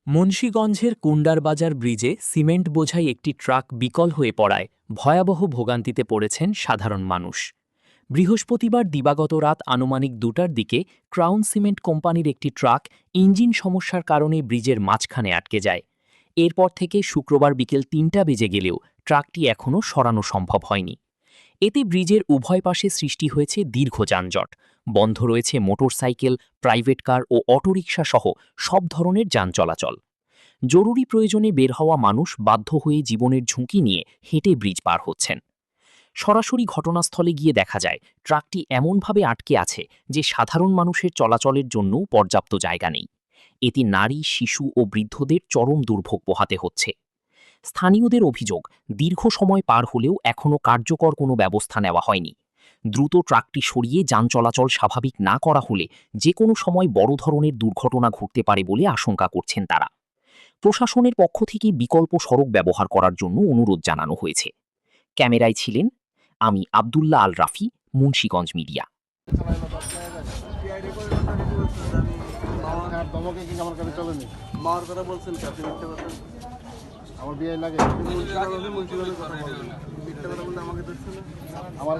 মুন্সিগঞ্জের কুন্ডারবাজার ব্রিজে সিমেন্ট বোঝাই একটি ট্রাক বিকল হয়ে পড়ায় ভয়াবহ ভোগান্তিতে পড়েছেন সাধারণ মানুষ। বৃহস্পতিবার দিবাগত রাত আনুমানিক ২টার দিকে ক্রাউন সিমেন্ট কোম্পানির একটি ট্রাক ইঞ্জিন সমস্যার কারণে ব্রিজের মাঝখানে আটকে যায়। এরপর থেকে শুক্রবার বিকেল ৩টা বেজে গেলেও ট্রাকটি এখনও সরানো সম্ভব হয়নি। এতে ব্রিজের উভয় পাশে সৃষ্টি হয়েছে দীর্ঘ যানজট। বন্ধ রয়েছে মোটরসাইকেল, প্রাইভেট কার ও অটোরিকশা সহ সব ধরনের যান চলাচল। জরুরি প্রয়োজনে বের হওয়া মানুষ বাধ্য হয়ে জীবনের ঝুঁকি নিয়ে হেঁটে ব্রিজ পার হচ্ছেন। সরাসরি ঘটনাস্থলে গিয়ে দেখা যায় ট্রাকটি এমনভাবে আটকে আছে যে সাধারণ মানুষের চলাচলের জন্যও পর্যাপ্ত জায়গা নেই। এতে নারী, শিশু ও বৃদ্ধদের চরম দুর্ভোগ পোহাতে হচ্ছে। স্থানীয়দের অভিযোগ, দীর্ঘ সময় পার হলেও এখনও কার্যকর কোনো ব্যবস্থা নেওয়া হয়নি। দ্রুত ট্রাকটি সরিয়ে যান চলাচল স্বাভাবিক না করা হলে যে কোনো সময় বড় ধরনের দুর্ঘটনা ঘটতে পারে বলে আশঙ্কা করছেন তারা। প্রশাসনের পক্ষ থেকে বিকল্প সড়ক ব্যবহার করার জন্য অনুরোধ জানানো হয়েছে। ক্যামেরায় ছিলেন আমি আব্দুল্লাহ আল রাফি, মুন্সিগঞ্জ মিডিয়া। আমার বিয়ে লাগে আমার